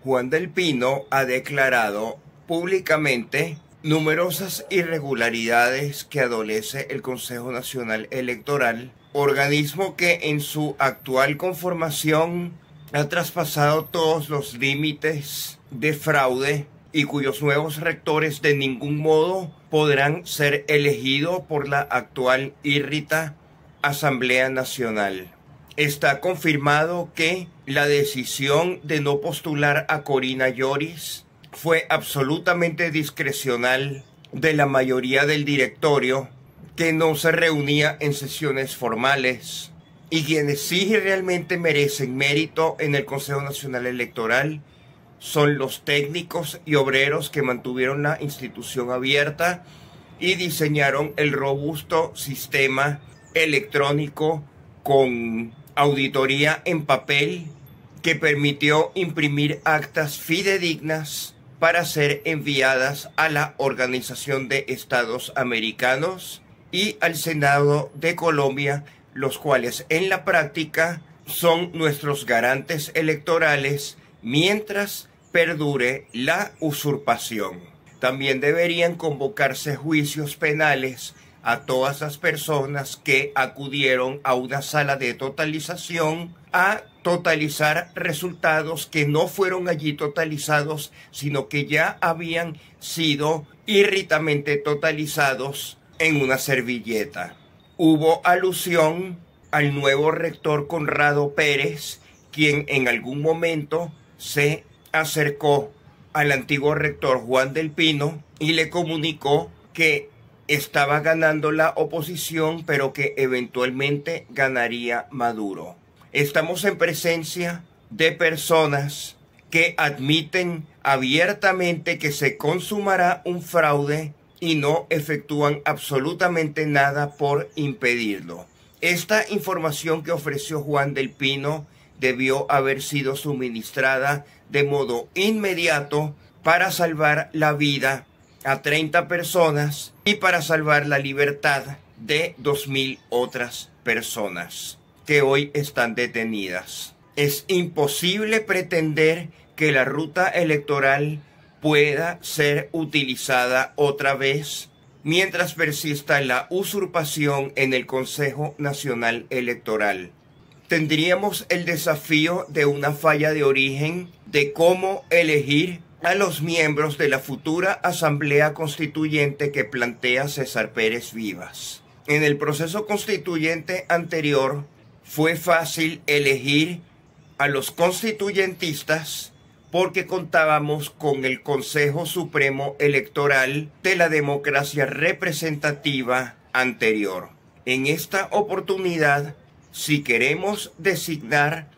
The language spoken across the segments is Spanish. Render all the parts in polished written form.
Juan del Pino ha declarado públicamente numerosas irregularidades que adolece el Consejo Nacional Electoral, organismo que en su actual conformación ha traspasado todos los límites de fraude y cuyos nuevos rectores de ningún modo podrán ser elegidos por la actual írrita Asamblea Nacional. Está confirmado que la decisión de no postular a Corina Lloris fue absolutamente discrecional de la mayoría del directorio, que no se reunía en sesiones formales, y quienes sí realmente merecen mérito en el Consejo Nacional Electoral son los técnicos y obreros que mantuvieron la institución abierta y diseñaron el robusto sistema electrónico con auditoría en papel que permitió imprimir actas fidedignas para ser enviadas a la Organización de Estados Americanos y al Senado de Colombia, los cuales en la práctica son nuestros garantes electorales mientras perdure la usurpación. También deberían convocarse juicios penales a todas las personas que acudieron a una sala de totalización a totalizar resultados que no fueron allí totalizados, sino que ya habían sido irritamente totalizados en una servilleta. Hubo alusión al nuevo rector Conrado Pérez, quien en algún momento se acercó al antiguo rector Juan del Pino y le comunicó que estaba ganando la oposición, pero que eventualmente ganaría Maduro. Estamos en presencia de personas que admiten abiertamente que se consumará un fraude y no efectúan absolutamente nada por impedirlo. Esta información que ofreció Juan del Pino debió haber sido suministrada de modo inmediato para salvar la vida a 30 personas y para salvar la libertad de 2.000 otras personas que hoy están detenidas. Es imposible pretender que la ruta electoral pueda ser utilizada otra vez mientras persista la usurpación en el Consejo Nacional Electoral. Tendríamos el desafío de una falla de origen de cómo elegir a los miembros de la futura Asamblea Constituyente que plantea César Pérez Vivas. En el proceso constituyente anterior fue fácil elegir a los constituyentistas porque contábamos con el Consejo Supremo Electoral de la democracia representativa anterior. En esta oportunidad, si queremos designar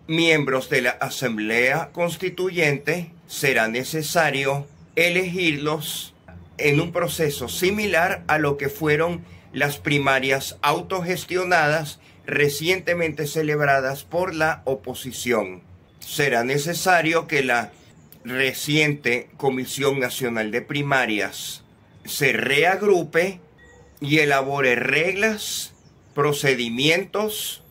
miembros de la Asamblea Constituyente, será necesario elegirlos en un proceso similar a lo que fueron las primarias autogestionadas recientemente celebradas por la oposición. Será necesario que la reciente Comisión Nacional de Primarias se reagrupe y elabore reglas, procedimientos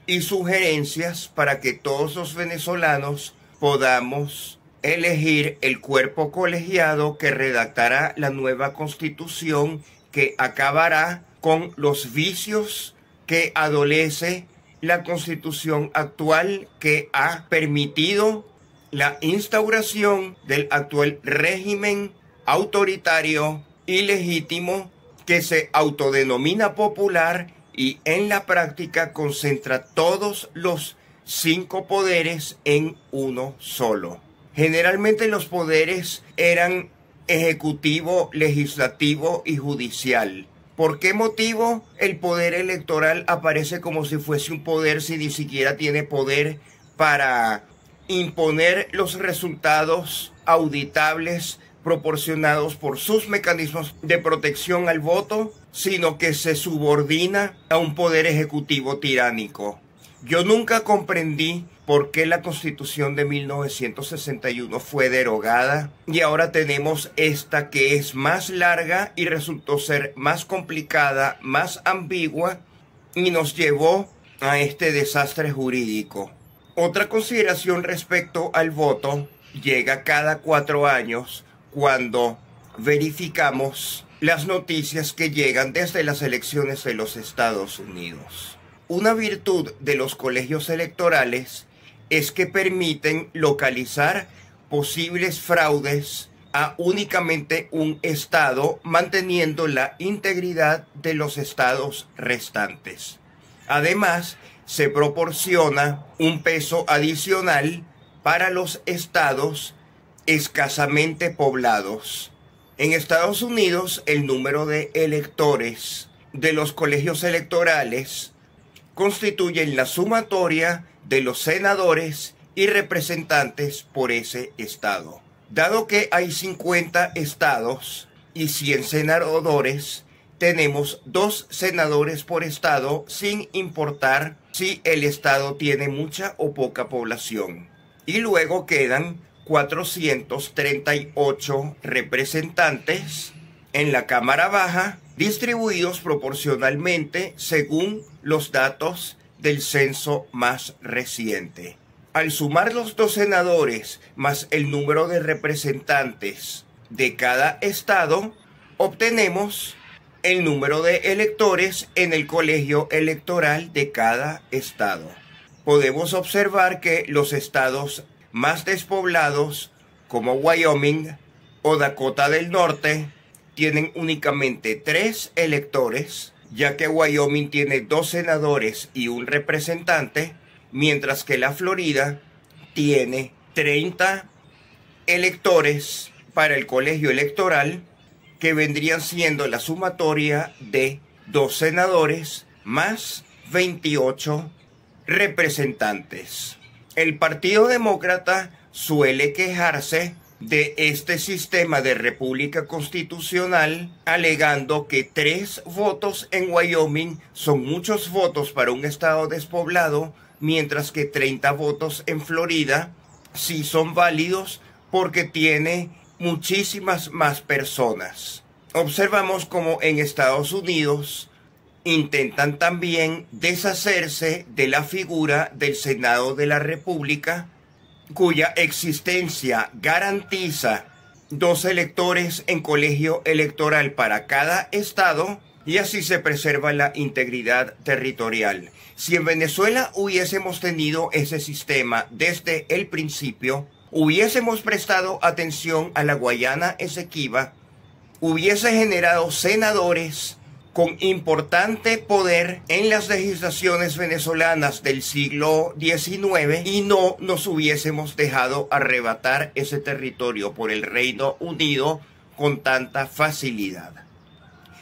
y sugerencias para que todos los venezolanos podamos elegir el cuerpo colegiado que redactará la nueva constitución que acabará con los vicios que adolece la constitución actual, que ha permitido la instauración del actual régimen autoritario ilegítimo que se autodenomina popular y en la práctica concentra todos los 5 poderes en uno solo. Generalmente los poderes eran ejecutivo, legislativo y judicial. ¿Por qué motivo el poder electoral aparece como si fuese un poder si ni siquiera tiene poder para imponer los resultados auditables proporcionados por sus mecanismos de protección al voto, sino que se subordina a un poder ejecutivo tiránico? Yo nunca comprendí por qué la Constitución de 1961 fue derogada y ahora tenemos esta que es más larga y resultó ser más complicada, más ambigua y nos llevó a este desastre jurídico. Otra consideración respecto al voto llega cada 4 años cuando verificamos las noticias que llegan desde las elecciones de los Estados Unidos. Una virtud de los colegios electorales es que permiten localizar posibles fraudes a únicamente un estado, manteniendo la integridad de los estados restantes. Además, se proporciona un peso adicional para los estados escasamente poblados. En Estados Unidos, el número de electores de los colegios electorales constituyen la sumatoria de los senadores y representantes por ese estado. Dado que hay 50 estados y 100 senadores, tenemos 2 senadores por estado, sin importar si el estado tiene mucha o poca población. Y luego quedan 438 representantes en la Cámara Baja, distribuidos proporcionalmente según los datos del censo más reciente. Al sumar los 2 senadores más el número de representantes de cada estado, obtenemos el número de electores en el colegio electoral de cada estado. Podemos observar que los estados más despoblados, como Wyoming o Dakota del Norte, tienen únicamente 3 electores, ya que Wyoming tiene 2 senadores y un representante, mientras que la Florida tiene 30 electores para el colegio electoral, que vendrían siendo la sumatoria de 2 senadores más 28 representantes. El Partido Demócrata suele quejarse de este sistema de república constitucional, alegando que 3 votos en Wyoming son muchos votos para un estado despoblado, mientras que 30 votos en Florida sí son válidos porque tiene muchísimas más personas. Observamos como en Estados Unidos intentan también deshacerse de la figura del Senado de la República, cuya existencia garantiza 2 electores en colegio electoral para cada estado, y así se preserva la integridad territorial. Si en Venezuela hubiésemos tenido ese sistema desde el principio, hubiésemos prestado atención a la Guayana Esequiba, hubiese generado senadores con importante poder en las legislaciones venezolanas del siglo XIX, y no nos hubiésemos dejado arrebatar ese territorio por el Reino Unido con tanta facilidad.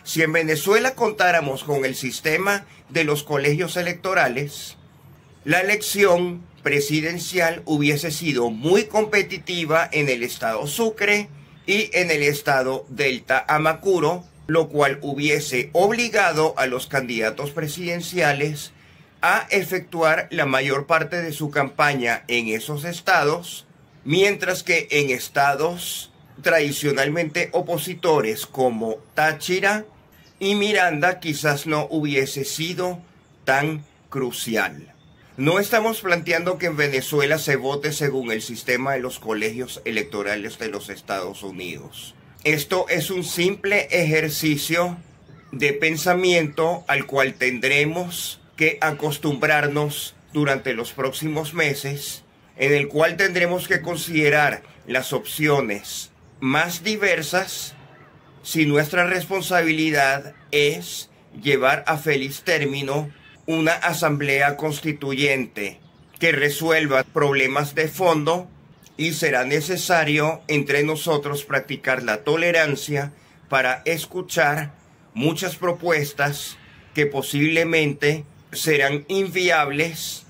Si en Venezuela contáramos con el sistema de los colegios electorales, la elección presidencial hubiese sido muy competitiva en el estado Sucre y en el estado Delta Amacuro, lo cual hubiese obligado a los candidatos presidenciales a efectuar la mayor parte de su campaña en esos estados, mientras que en estados tradicionalmente opositores como Táchira y Miranda quizás no hubiese sido tan crucial. No estamos planteando que en Venezuela se vote según el sistema de los colegios electorales de los Estados Unidos. Esto es un simple ejercicio de pensamiento al cual tendremos que acostumbrarnos durante los próximos meses, en el cual tendremos que considerar las opciones más diversas si nuestra responsabilidad es llevar a feliz término una asamblea constituyente que resuelva problemas de fondo, y será necesario entre nosotros practicar la tolerancia para escuchar muchas propuestas que posiblemente serán inviables,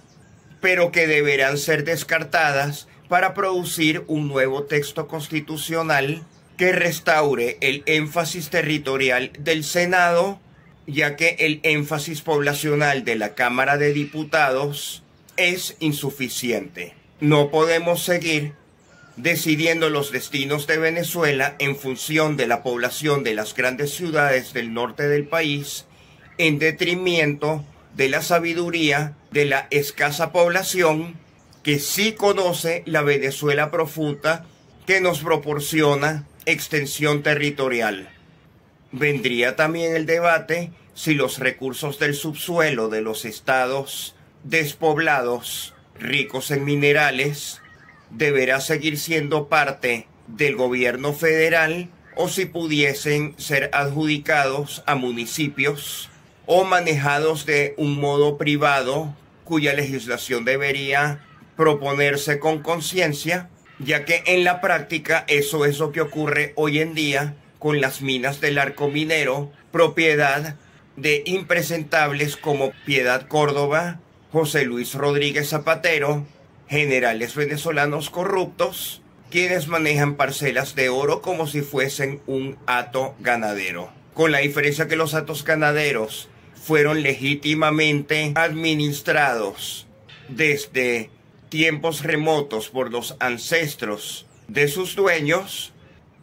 pero que deberán ser descartadas para producir un nuevo texto constitucional que restaure el énfasis territorial del Senado, ya que el énfasis poblacional de la Cámara de Diputados es insuficiente. No podemos seguir decidiendo los destinos de Venezuela en función de la población de las grandes ciudades del norte del país, en detrimento de la sabiduría de la escasa población que sí conoce la Venezuela profunda que nos proporciona extensión territorial. Vendría también el debate si los recursos del subsuelo de los estados despoblados, ricos en minerales, deberá seguir siendo parte del gobierno federal o si pudiesen ser adjudicados a municipios o manejados de un modo privado, cuya legislación debería proponerse con conciencia, ya que en la práctica eso es lo que ocurre hoy en día con las minas del Arco Minero, propiedad de impresentables como Piedad Córdoba, José Luis Rodríguez Zapatero, generales venezolanos corruptos, quienes manejan parcelas de oro como si fuesen un hato ganadero. Con la diferencia que los hatos ganaderos fueron legítimamente administrados desde tiempos remotos por los ancestros de sus dueños,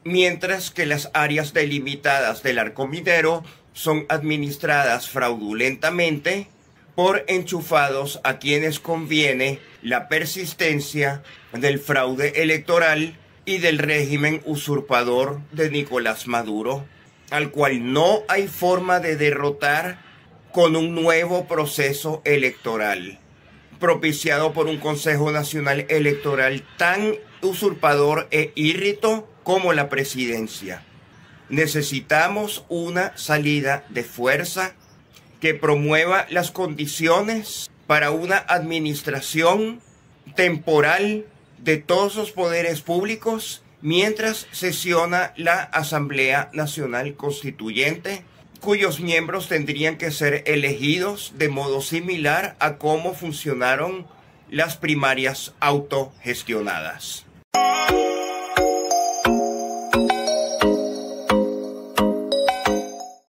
mientras que las áreas delimitadas del Arco Minero son administradas fraudulentamente por enchufados a quienes conviene la persistencia del fraude electoral y del régimen usurpador de Nicolás Maduro, al cual no hay forma de derrotar con un nuevo proceso electoral, propiciado por un Consejo Nacional Electoral tan usurpador e írrito como la presidencia. Necesitamos una salida de fuerza que promueva las condiciones para una administración temporal de todos los poderes públicos mientras sesiona la Asamblea Nacional Constituyente, cuyos miembros tendrían que ser elegidos de modo similar a cómo funcionaron las primarias autogestionadas.